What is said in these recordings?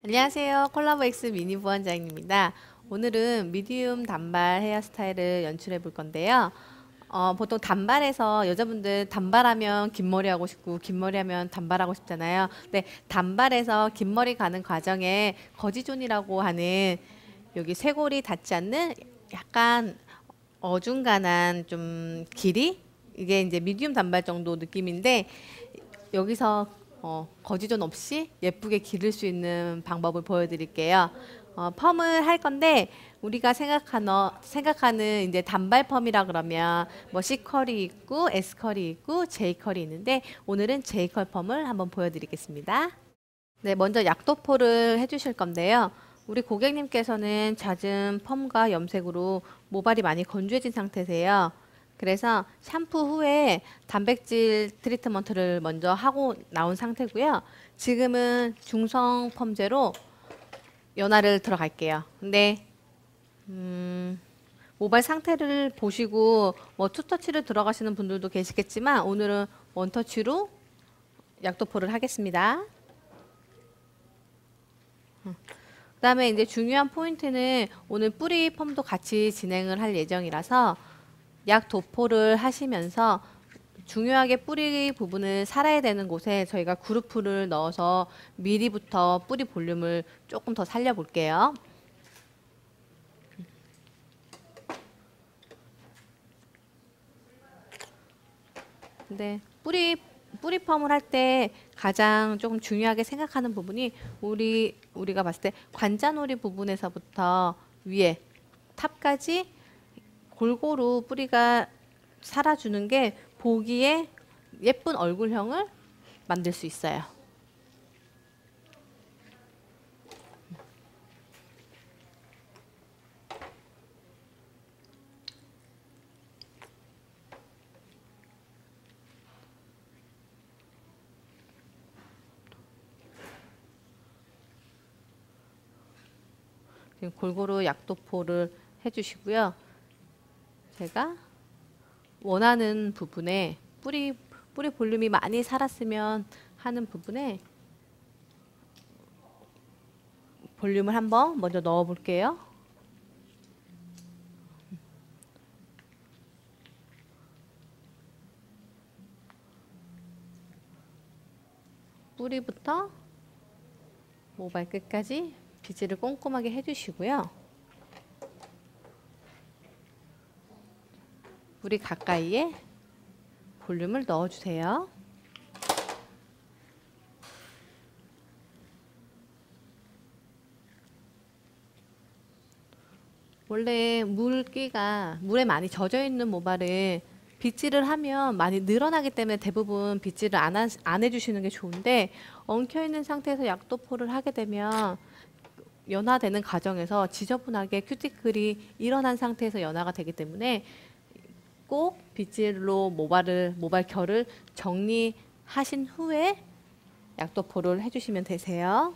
안녕하세요. 콜라보엑스 미니 부원장입니다. 오늘은 미디움 단발 헤어스타일을 연출해 볼 건데요. 보통 단발에서 여자분들 단발하면 긴 머리 하고 싶고 긴 머리 하면 단발하고 싶잖아요. 근데 단발에서 긴 머리 가는 과정에 거지존이라고 하는 여기 쇄골이 닿지 않는 약간 어중간한 좀 길이? 이게 이제 미디움 단발 정도 느낌인데 여기서 거지존 없이 예쁘게 기를 수 있는 방법을 보여드릴게요. 펌을 할 건데 우리가 생각하는 이제 단발 펌이라 그러면 뭐 C컬이 있고 S컬이 있고 J컬이 있는데 오늘은 J컬 펌을 한번 보여드리겠습니다. 네, 먼저 약도포를 해주실 건데요. 우리 고객님께서는 잦은 펌과 염색으로 모발이 많이 건조해진 상태세요. 그래서 샴푸 후에 단백질 트리트먼트를 먼저 하고 나온 상태고요. 지금은 중성 펌제로 연화를 들어갈게요. 근데 모발 상태를 보시고 뭐 투터치를 들어가시는 분들도 계시겠지만 오늘은 원터치로 약도포를 하겠습니다. 그다음에 이제 중요한 포인트는 오늘 뿌리 펌도 같이 진행을 할 예정이라서 약 도포를 하시면서 중요하게 뿌리 부분을 살아야 되는 곳에 저희가 그루프를 넣어서 미리부터 뿌리 볼륨을 조금 더 살려볼게요. 근데 뿌리 펌을 할 때 가장 조금 중요하게 생각하는 부분이 우리가 봤을 때 관자놀이 부분에서부터 위에 탑까지 골고루 뿌리가 살아주는 게 보기에 예쁜 얼굴형을 만들 수 있어요. 지금 골고루 약도포를 해주시고요. 제가 원하는 부분에 뿌리 볼륨이 많이 살았으면 하는 부분에 볼륨을 한번 먼저 넣어 볼게요. 뿌리부터 모발 끝까지 빗질을 꼼꼼하게 해주시고요. 뿌리 가까이에 볼륨을 넣어주세요. 원래 물에 많이 젖어 있는 모발은 빗질을 하면 많이 늘어나기 때문에 대부분 빗질을 안 해주시는 게 좋은데 엉켜 있는 상태에서 약도포를 하게 되면 연화되는 과정에서 지저분하게 큐티클이 일어난 상태에서 연화가 되기 때문에 꼭 빗질로 모발 결을 정리하신 후에 약도포를 해주시면 되세요.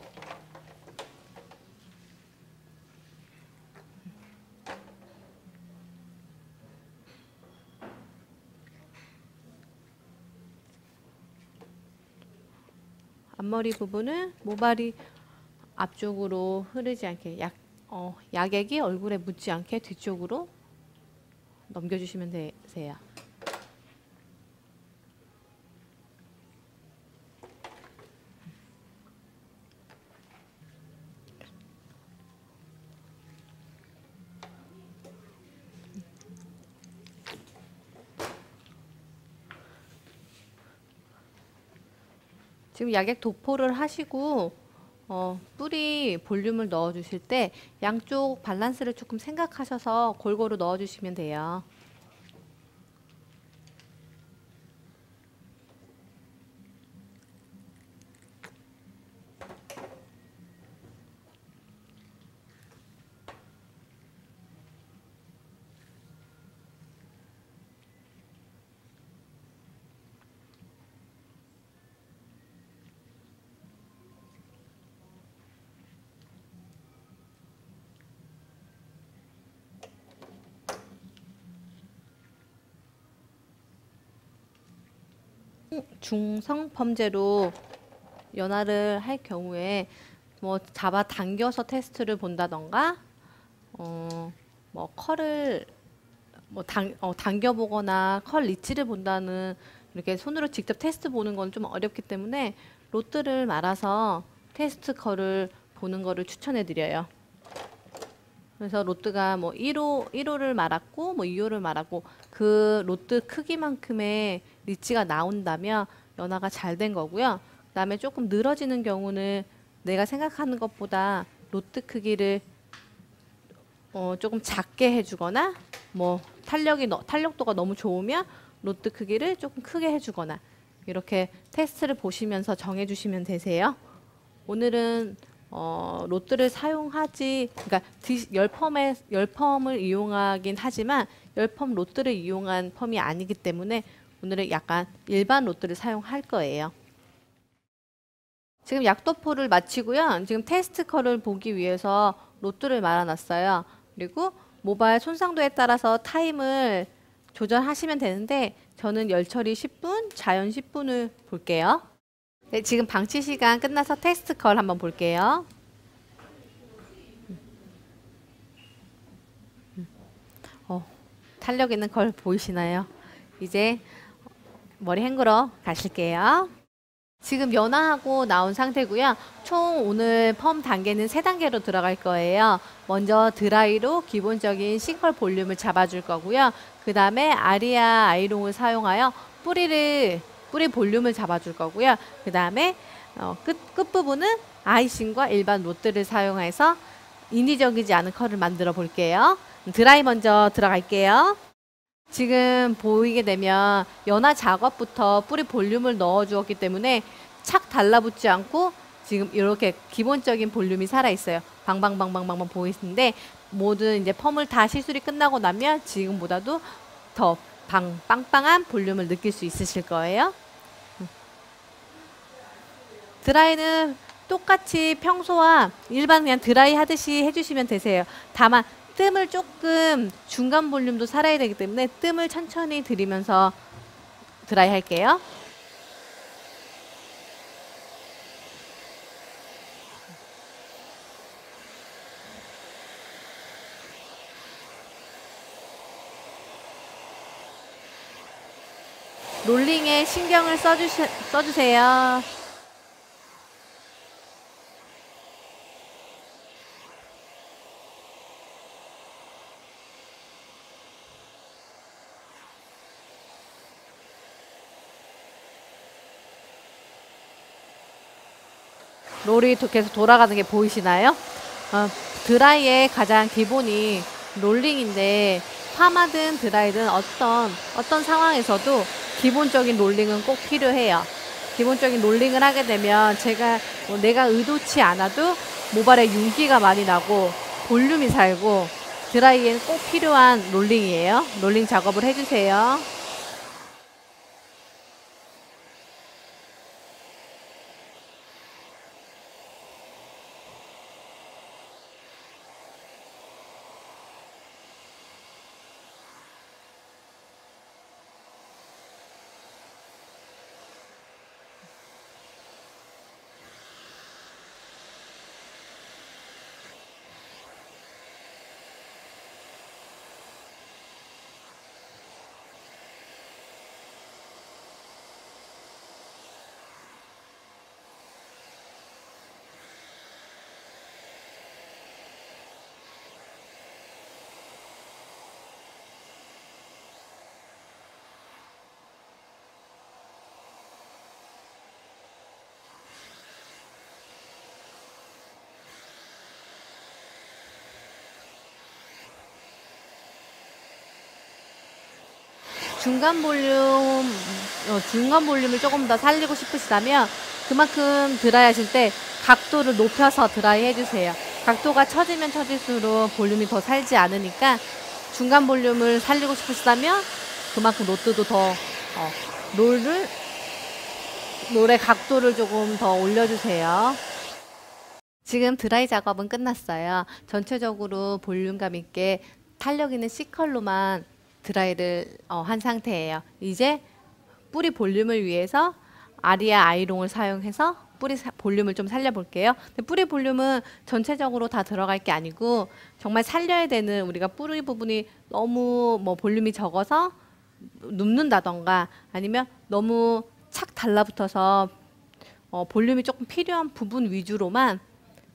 앞머리 부분은 모발이 앞쪽으로 흐르지 않게 약액이 얼굴에 묻지 않게 뒤쪽으로 넘겨주시면 되세요. 지금 약액 도포를 하시고 뿌리 볼륨을 넣어 주실 때 양쪽 밸런스를 조금 생각하셔서 골고루 넣어 주시면 돼요. 중성 펌제로 연화를 할 경우에 뭐 잡아 당겨서 테스트를 본다던가 뭐 컬을 뭐 당겨 보거나 컬 리치를 본다는 이렇게 손으로 직접 테스트 보는 건 좀 어렵기 때문에 로트를 말아서 테스트 컬을 보는 거를 추천해 드려요. 그래서 로트가 뭐 1호를 말았고 뭐 2호를 말았고 그 로트 크기만큼의 리치가 나온다면 연화가 잘 된 거고요. 그다음에 조금 늘어지는 경우는 내가 생각하는 것보다 로트 크기를 조금 작게 해주거나 뭐 탄력도가 너무 좋으면 로트 크기를 조금 크게 해주거나 이렇게 테스트를 보시면서 정해주시면 되세요. 오늘은 로트를 사용하지, 그러니까 열펌을 이용하긴 하지만 열펌 로트를 이용한 펌이 아니기 때문에 오늘은 약간 일반 로트를 사용할 거예요. 지금 약도포를 마치고요. 지금 테스트 컬을 보기 위해서 로트를 말아놨어요. 그리고 모발 손상도에 따라서 타임을 조절하시면 되는데 저는 열처리 10분, 자연 10분을 볼게요. 네, 지금 방치 시간 끝나서 테스트 컬 한번 볼게요. 탄력 있는 컬 보이시나요? 이제 머리 헹구러 가실게요. 지금 연화하고 나온 상태고요. 총 오늘 펌 단계는 3단계로 들어갈 거예요. 먼저 드라이로 기본적인 C컬 볼륨을 잡아줄 거고요. 그 다음에 아리아 아이롱을 사용하여 뿌리 볼륨을 잡아줄 거고요. 그 다음에 끝부분은 아이싱과 일반 로트를 사용해서 인위적이지 않은 컬을 만들어 볼게요. 드라이 먼저 들어갈게요. 지금 보이게 되면 연화 작업부터 뿌리 볼륨을 넣어 주었기 때문에 착 달라붙지 않고 지금 이렇게 기본적인 볼륨이 살아 있어요. 방방방방방방 보이는데 모든 이제 펌을 다 시술이 끝나고 나면 지금보다도 더 빵빵한 볼륨을 느낄 수 있으실 거예요. 드라이는 똑같이 평소와 일반 그냥 드라이 하듯이 해주시면 되세요. 다만 뜸을 조금 중간 볼륨도 살아야 되기 때문에 뜸을 천천히 들이면서 드라이 할게요. 롤링에 신경을 써주세요. 롤이 계속 돌아가는 게 보이시나요? 드라이의 가장 기본이 롤링인데 파마든 드라이든 어떤 상황에서도 기본적인 롤링은 꼭 필요해요. 기본적인 롤링을 하게 되면 내가 의도치 않아도 모발에 윤기가 많이 나고 볼륨이 살고 드라이에는 꼭 필요한 롤링이에요. 롤링 작업을 해주세요. 중간 볼륨을 조금 더 살리고 싶으시다면 그만큼 드라이 하실 때 각도를 높여서 드라이 해주세요. 각도가 처지면 처질수록 볼륨이 더 살지 않으니까 중간 볼륨을 살리고 싶으시다면 그만큼 로트도 더 롤의 각도를 조금 더 올려주세요. 지금 드라이 작업은 끝났어요. 전체적으로 볼륨감 있게 탄력 있는 C컬로만 드라이를 한 상태예요. 이제 뿌리 볼륨을 위해서 아리아 아이롱을 사용해서 뿌리 볼륨을 좀 살려볼게요. 근데 뿌리 볼륨은 전체적으로 다 들어갈 게 아니고 정말 살려야 되는 우리가 뿌리 부분이 너무 뭐 볼륨이 적어서 눕는다던가 아니면 너무 착 달라붙어서 볼륨이 조금 필요한 부분 위주로만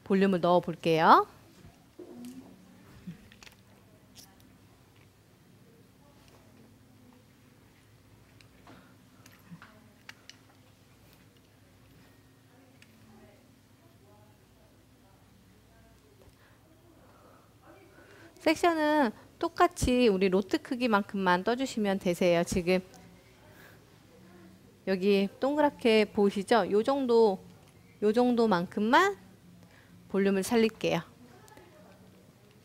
볼륨을 넣어 볼게요. 섹션은 똑같이 우리 로트 크기만큼만 떠주시면 되세요. 지금 여기 동그랗게 보이시죠? 요 정도만큼만 볼륨을 살릴게요.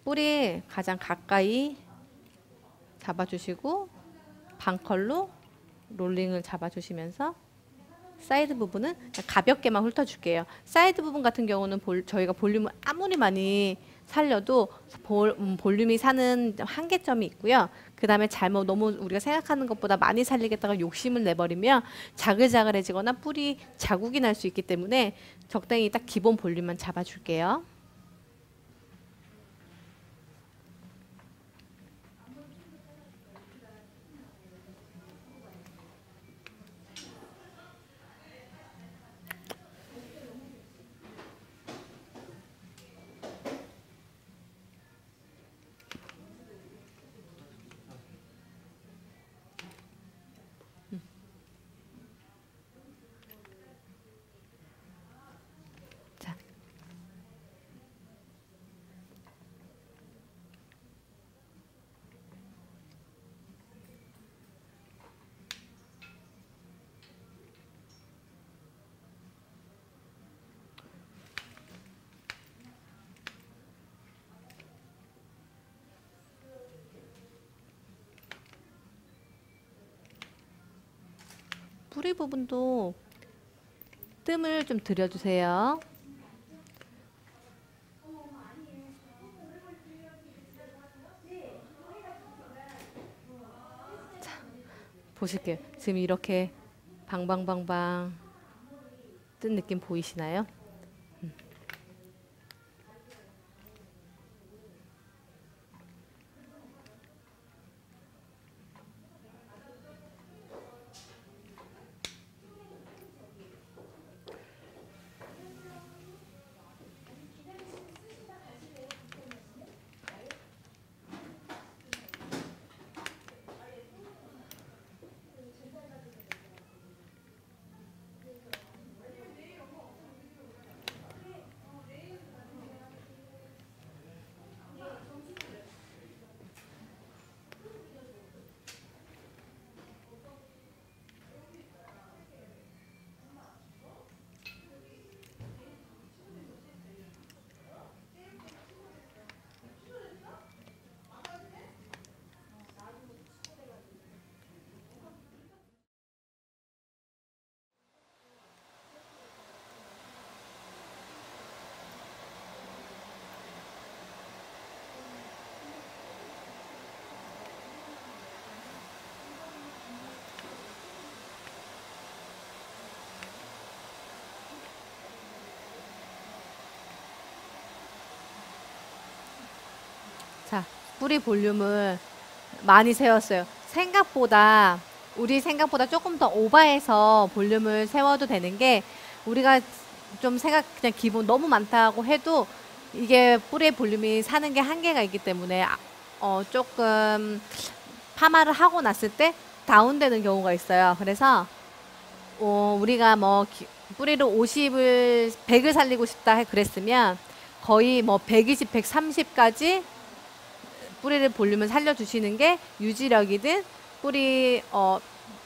뿌리 가장 가까이 잡아주시고 반컬로 롤링을 잡아주시면서 사이드 부분은 가볍게만 훑어줄게요. 사이드 부분 같은 경우는 저희가 볼륨을 아무리 많이 살려도 볼륨이 사는 한계점이 있고요. 그 다음에 너무 우리가 생각하는 것보다 많이 살리겠다가 욕심을 내버리면 자글자글해지거나 뿌리 자국이 날 수 있기 때문에 적당히 딱 기본 볼륨만 잡아줄게요. 자, 뿌리 부분도 뜸을 좀 들여주세요. 자, 보실게요. 지금 이렇게 방방방방 뜬 느낌 보이시나요? 자, 뿌리 볼륨을 많이 세웠어요. 우리 생각보다 조금 더 오버해서 볼륨을 세워도 되는 게 우리가 그냥 기본 너무 많다고 해도 이게 뿌리의 볼륨이 사는 게 한계가 있기 때문에 조금 파마를 하고 났을 때 다운되는 경우가 있어요. 그래서 우리가 뭐 뿌리를 100을 살리고 싶다 그랬으면 거의 뭐 120, 130까지 뿌리를 볼륨을 살려주시는 게 유지력이든 뿌리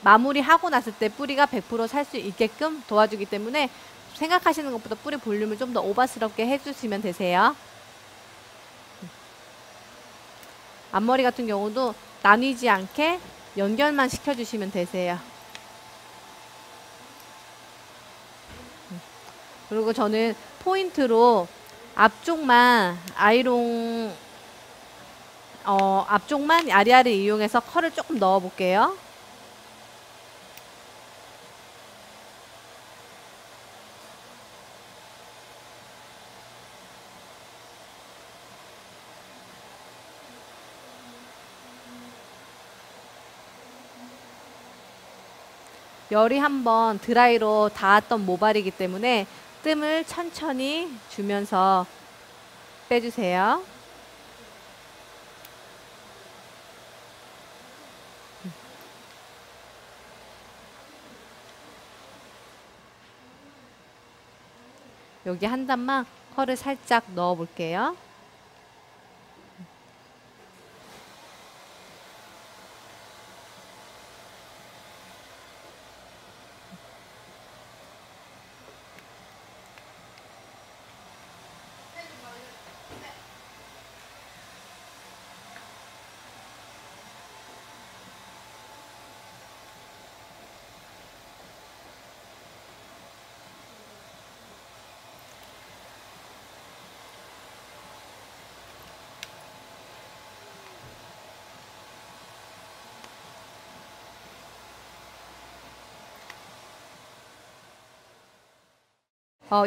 마무리하고 났을 때 뿌리가 100% 살 수 있게끔 도와주기 때문에 생각하시는 것보다 뿌리 볼륨을 좀 더 오버스럽게 해주시면 되세요. 앞머리 같은 경우도 나뉘지 않게 연결만 시켜주시면 되세요. 그리고 저는 포인트로 앞쪽만 앞쪽만 아리아를 이용해서 컬을 조금 넣어 볼게요. 열이 한번 드라이로 닿았던 모발이기 때문에 뜸을 천천히 주면서 빼주세요. 여기 한 단만 컬을 살짝 넣어 볼게요.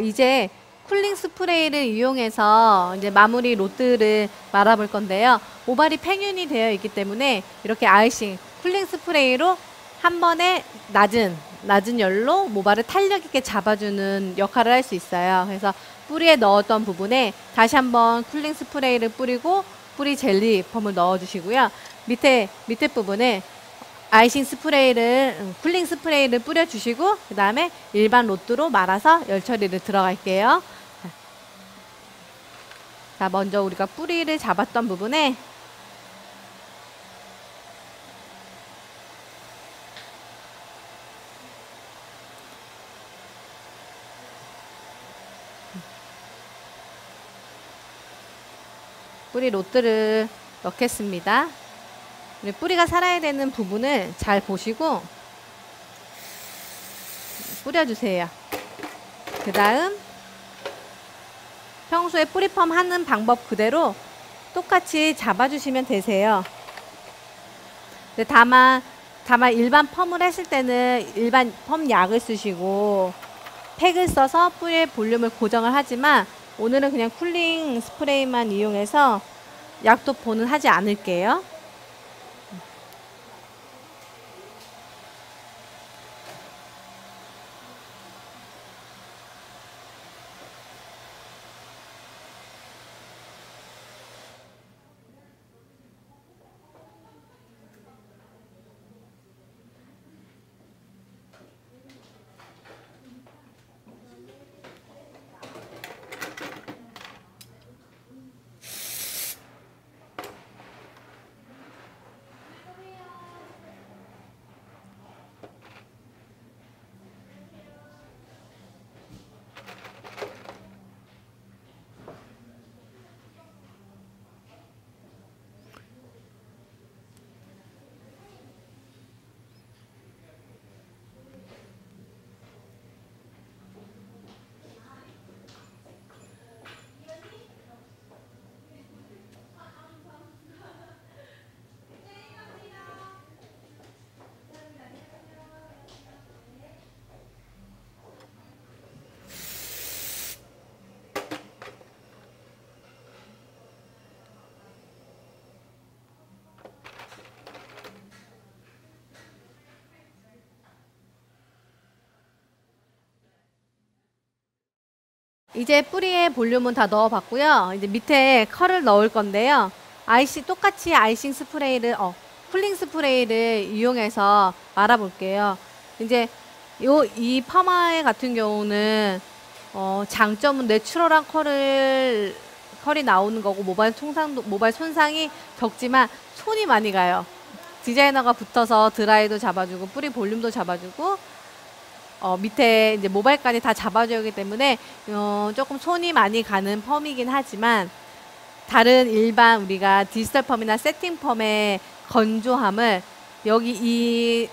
이제 쿨링 스프레이를 이용해서 이제 마무리 로드를 말아볼 건데요. 모발이 팽윤이 되어 있기 때문에 이렇게 아이싱 쿨링 스프레이로 한 번에 낮은 열로 모발을 탄력 있게 잡아주는 역할을 할 수 있어요. 그래서 뿌리에 넣었던 부분에 다시 한번 쿨링 스프레이를 뿌리고 뿌리 젤리 펌을 넣어주시고요. 밑에 부분에 아이싱 스프레이를 쿨링 스프레이를 뿌려주시고 그 다음에 일반 로드로 말아서 열 처리를 들어갈게요. 자, 먼저 우리가 뿌리를 잡았던 부분에 뿌리 로드를 넣겠습니다. 뿌리가 살아야 되는 부분을 잘 보시고 뿌려주세요. 그 다음 평소에 뿌리펌 하는 방법 그대로 똑같이 잡아주시면 되세요. 근데 다만 일반 펌을 했을 때는 일반 펌 약을 쓰시고 팩을 써서 뿌리의 볼륨을 고정을 하지만 오늘은 그냥 쿨링 스프레이만 이용해서 약도포는 하지 않을게요. 이제 뿌리에 볼륨은 다 넣어봤고요. 이제 밑에 컬을 넣을 건데요. 똑같이 아이싱 스프레이를, 쿨링 스프레이를 이용해서 말아볼게요. 이제 이 파마 같은 경우는 장점은 내추럴한 컬이 나오는 거고 모발 손상이 적지만 손이 많이 가요. 디자이너가 붙어서 드라이도 잡아주고 뿌리 볼륨도 잡아주고 밑에 이제 모발까지 다 잡아줘야 하기 때문에 조금 손이 많이 가는 펌이긴 하지만 다른 일반 우리가 디지털 펌이나 세팅 펌의 건조함을 여기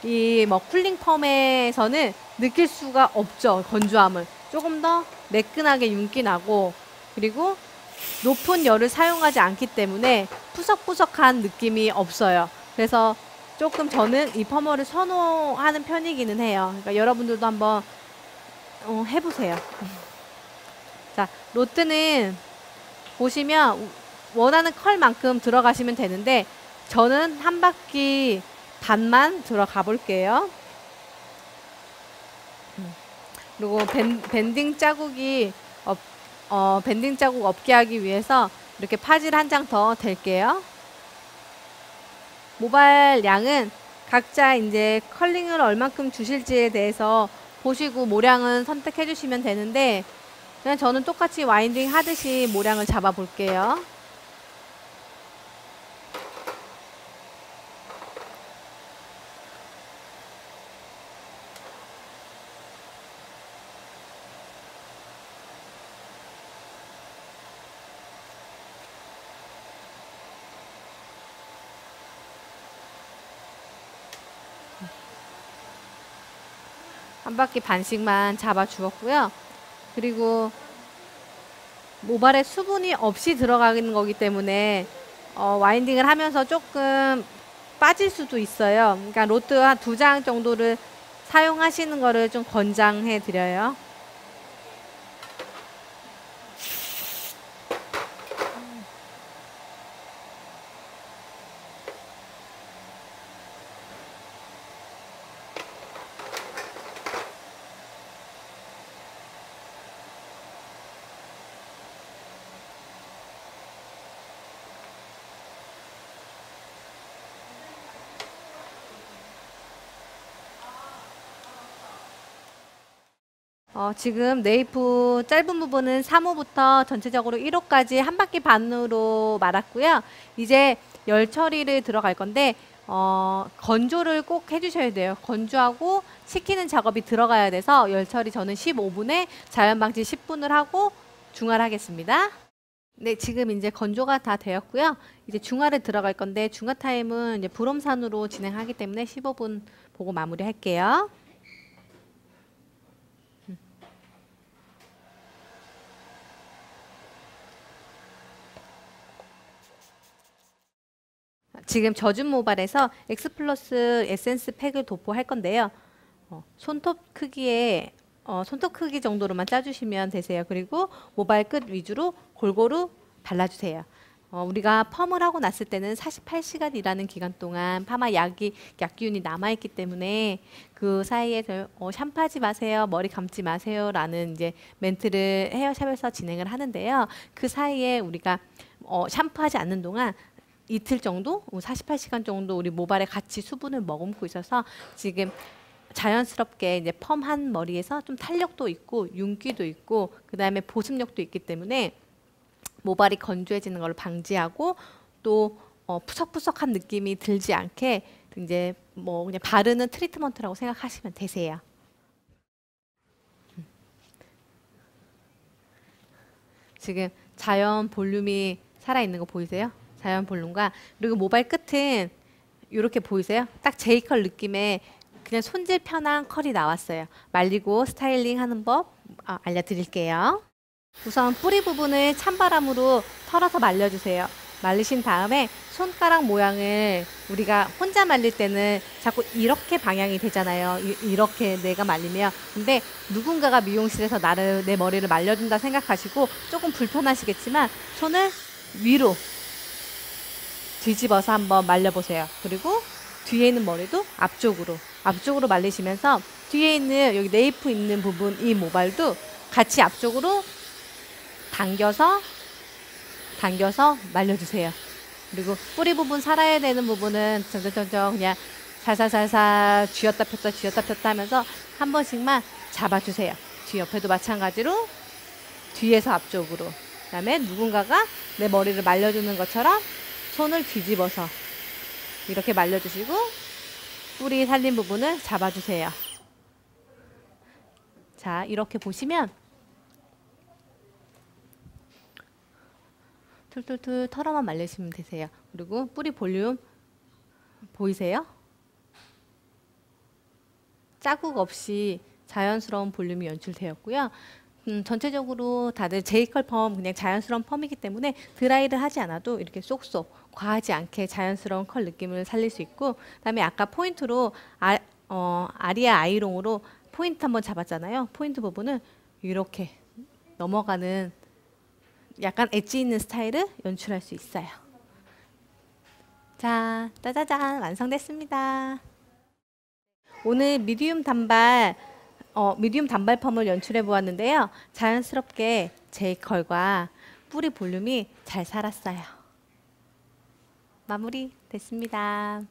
이 쿨링 펌에서는 느낄 수가 없죠. 건조함을 조금 더 매끈하게 윤기 나고 그리고 높은 열을 사용하지 않기 때문에 푸석푸석한 느낌이 없어요. 그래서 조금 저는 이 펌어를 선호하는 편이기는 해요. 그러니까 여러분들도 한번 해보세요. 자, 로트는 보시면 원하는 컬만큼 들어가시면 되는데 저는 한 바퀴 반만 들어가 볼게요. 그리고 밴딩 자국이 밴딩 자국 없게 하기 위해서 이렇게 파질 한 장 더 댈게요. 모발 양은 각자 이제 컬링을 얼만큼 주실지에 대해서 보시고 모량은 선택해 주시면 되는데, 그냥 저는 똑같이 와인딩 하듯이 모량을 잡아 볼게요. 한 바퀴 반씩만 잡아 주었고요. 그리고 모발에 수분이 없이 들어가는 거기 때문에 와인딩을 하면서 조금 빠질 수도 있어요. 그러니까 로트 한 2장 정도를 사용하시는 거를 좀 권장해 드려요. 지금 네이프 짧은 부분은 3호부터 전체적으로 1호까지 한 바퀴 반으로 말았고요. 이제 열 처리를 들어갈 건데 건조를 꼭 해주셔야 돼요. 건조하고 식히는 작업이 들어가야 돼서 열 처리 저는 15분에 자연 방지 10분을 하고 중화를 하겠습니다. 네, 지금 이제 건조가 다 되었고요. 이제 중화를 들어갈 건데 중화 타임은 이제 불옴산으로 진행하기 때문에 15분 보고 마무리할게요. 지금 젖은 모발에서 엑스플러스 에센스 팩을 도포할 건데요. 손톱 크기에 손톱 크기 정도로만 짜주시면 되세요. 그리고 모발 끝 위주로 골고루 발라주세요. 우리가 펌을 하고 났을 때는 48시간이라는 기간 동안 파마 약기운이 남아있기 때문에 그 사이에 샴푸하지 마세요, 머리 감지 마세요 라는 이제 멘트를 헤어샵에서 진행을 하는데요. 그 사이에 우리가 샴푸하지 않는 동안 이틀 정도, 48시간 정도 우리 모발에 같이 수분을 머금고 있어서 지금 자연스럽게 이제 펌한 머리에서 좀 탄력도 있고 윤기도 있고 그 다음에 보습력도 있기 때문에 모발이 건조해지는 걸 방지하고 또 푸석푸석한 느낌이 들지 않게 이제 뭐 그냥 바르는 트리트먼트라고 생각하시면 되세요. 지금 자연 볼륨이 살아있는 거 보이세요? 자연 볼륨과 그리고 모발 끝은 이렇게 보이세요? 딱 J컬 느낌의 그냥 손질 편한 컬이 나왔어요. 말리고 스타일링 하는 법 알려드릴게요. 우선 뿌리 부분을 찬바람으로 털어서 말려주세요. 말리신 다음에 손가락 모양을 우리가 혼자 말릴 때는 자꾸 이렇게 방향이 되잖아요. 이렇게 내가 말리면. 근데 누군가가 미용실에서 내 머리를 말려준다 생각하시고 조금 불편하시겠지만 손을 위로 뒤집어서 한번 말려보세요. 그리고 뒤에 있는 머리도 앞쪽으로 말리시면서 뒤에 있는 여기 네이프 있는 부분 이 모발도 같이 앞쪽으로 당겨서 말려주세요. 그리고 뿌리 부분 살아야 되는 부분은 점점 그냥 살살살살 쥐었다 폈다 하면서 한 번씩만 잡아주세요. 뒤 옆에도 마찬가지로 뒤에서 앞쪽으로. 그 다음에 누군가가 내 머리를 말려주는 것처럼 손을 뒤집어서 이렇게 말려주시고 뿌리 살린 부분을 잡아주세요. 자, 이렇게 보시면 툴툴툴 털어만 말리시면 되세요. 그리고 뿌리 볼륨 보이세요? 자국 없이 자연스러운 볼륨이 연출되었고요. 전체적으로 다들 J컬 펌 그냥 자연스러운 펌이기 때문에 드라이를 하지 않아도 이렇게 쏙쏙 과하지 않게 자연스러운 컬 느낌을 살릴 수 있고, 그다음에 아까 포인트로 아리아 아이롱으로 포인트 한번 잡았잖아요. 포인트 부분을 이렇게 넘어가는 약간 엣지 있는 스타일을 연출할 수 있어요. 자, 짜자잔 완성됐습니다. 오늘 미디움 단발 미디움 단발 펌을 연출해 보았는데요. 자연스럽게 제 컬과 뿌리 볼륨이 잘 살았어요. 마무리 됐습니다.